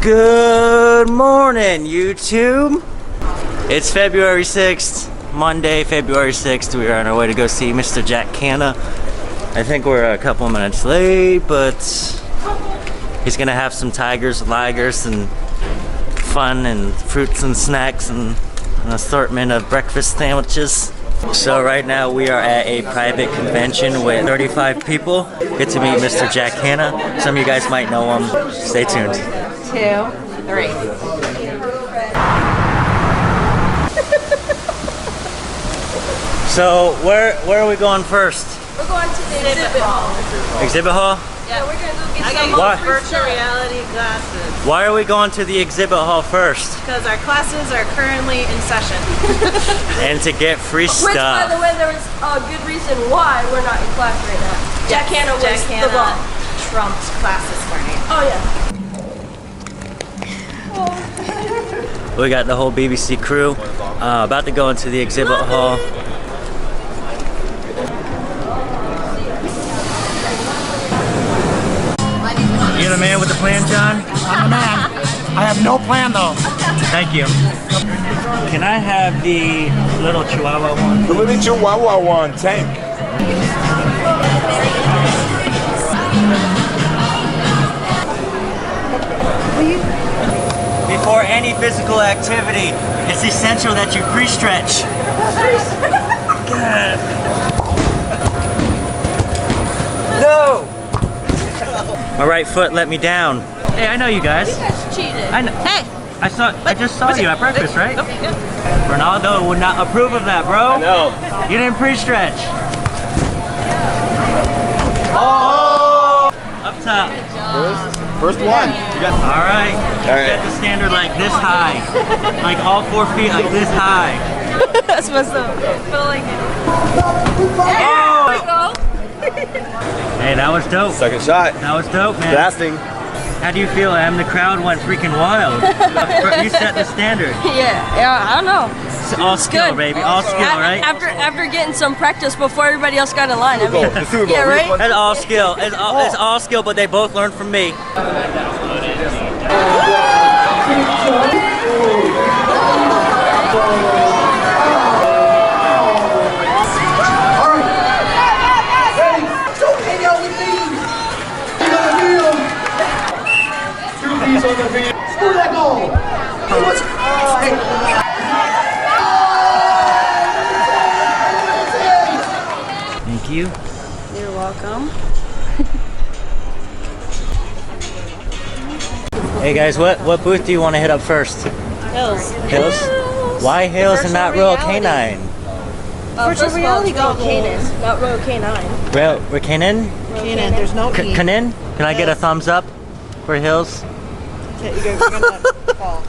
Good morning, YouTube. It's February 6th, Monday, February 6th. We are on our way to go see Mr. Jack Hanna. I think we're a couple minutes late, but he's gonna have some tigers and ligers and fun and fruits and snacks and an assortment of breakfast sandwiches. So right now we are at a private convention with 35 people. Get to meet Mr. Jack Hanna. Some of you guys might know him. Stay tuned. 2, 3. So where are we going first? We're going to the exhibit hall. Exhibit hall? Yeah, we're gonna go get some virtual reality glasses. Why are we going to the exhibit hall first? Because our classes are currently in session. And to get free stuff. Which, by the way, there was a good reason why we're not in class right now. Jack Hanna was the bomb. Trumped class this morning. Oh yeah. We got the whole BBC crew about to go into the exhibit hall. You the man with the plan, John? I'm the man. I have no plan though. Thank you. Can I have the little Chihuahua one? The little Chihuahua one, tank. Before any physical activity, it's essential that you pre-stretch. Good. No! My right foot let me down. Hey, I know you guys. You guys cheated. I know. Hey! I just saw you at breakfast, right? Okay, yeah. Ronaldo would not approve of that, bro. No. You didn't pre-stretch. Oh! Up top. First one. All right. Get the standard like this high. Like all 4 feet like this high. That's what's up. Feel like it. Oh! There we go. Hey, that was dope. Second shot. That was dope, man. Blasting. How do you feel, Em? The crowd went freaking wild. You set the standard. Yeah, I don't know. It's all skill, good. baby. All skill, right? After getting some practice before everybody else got in line. I mean, The Super Bowl. yeah, right? It's all skill. It's all skill, but they both learned from me. Thank you. You're welcome. Hey guys, what booth do you want to hit up first? Hills. Hills? Why Hills and not Royal Canine? Virtual reality go Canaan, not Royal Canine. We're Canaan? Canaan, there's no E. Canaan? Can I get a thumbs up for Hills? You're gonna fall.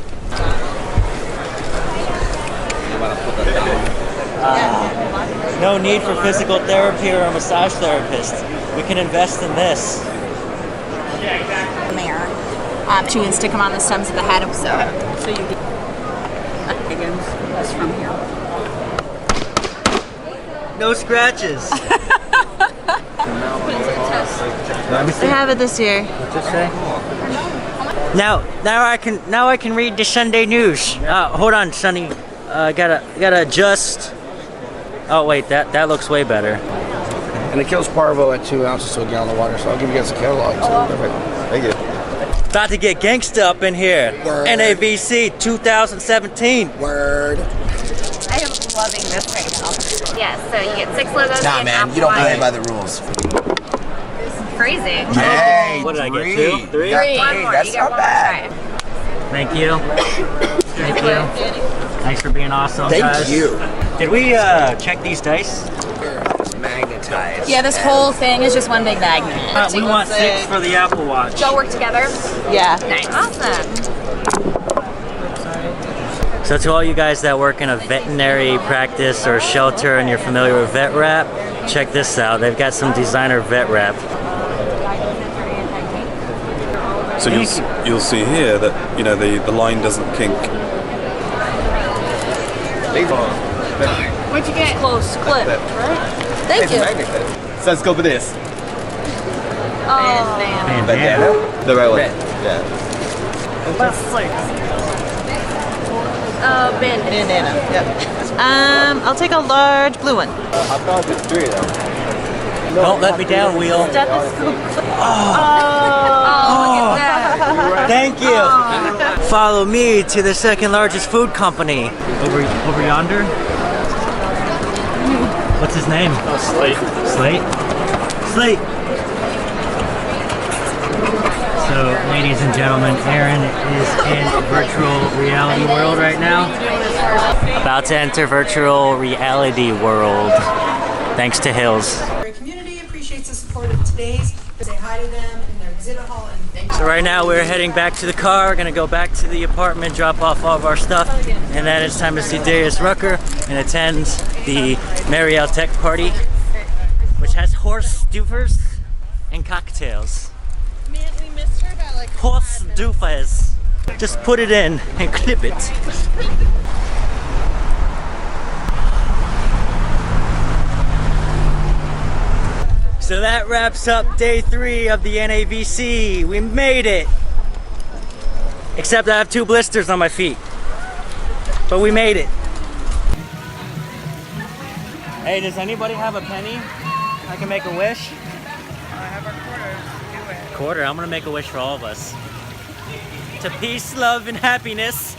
No need for physical therapy or a massage therapist. We can invest in this. There. You can stick them on the stems of the head, so you get this from here. No scratches. They have it this year. What's it say? Now I can read the Sunday news. Hold on, Sonny. Gotta adjust. Oh wait, that looks way better. And it kills parvo at 2 ounces to a gallon of water, so I'll give you guys a catalog too. Perfect. Thank you. About to get gangsta up in here. Word. Navc 2017. Word. I am loving this right now. Yes, so you get 6 logos. Nah, man, you don't play by the rules. Crazy. Hey, What did I get, 3. 2? 3? You got One 3. more. That's You get not one bad. more Thank you. Thank you. Thanks for being awesome, Thank guys. you. Did we check these dice? Magnetized. Yeah, this whole thing is just one big magnet. We want 6 for the Apple Watch. Y'all work together? Yeah. Nice. Awesome. So to all you guys that work in a veterinary practice or shelter and you're familiar with vet wrap, check this out. They've got some designer vet wrap. So you'll see here that the line doesn't kink. What'd you get? Close clip, right? Thank you. So let's go for this. Oh. Bandana. The right one. Red. Yeah. Bandit. Bandana. Yep. I'll take a large blue one. I found the three of them. Don't let me down, Wheel. Stethoscope. Oh, Look at that. thank you. Follow me to the second largest food company. Over yonder. What's his name? Slate. Slate? Slate! So, ladies and gentlemen, Aaron is in virtual reality world right now. About to enter virtual reality world. Thanks to Hills. Community appreciates the support of today's. Say hi to them in their exhibit hall and thank you. So right now we're heading back to the car, gonna go back to the apartment, drop off all of our stuff, and then it's time to see Darius Rucker and attend the Mariel Tech Party, which has horse doofers and cocktails. Man, we missed her by like Horse doofers. Just put it in and clip it. So that wraps up day 3 of the NAVC. We made it. Except I have 2 blisters on my feet. But we made it. Hey, does anybody have a penny? I can make a wish? I have a quarter. Do it. Quarter? I'm gonna make a wish for all of us. To peace, love, and happiness.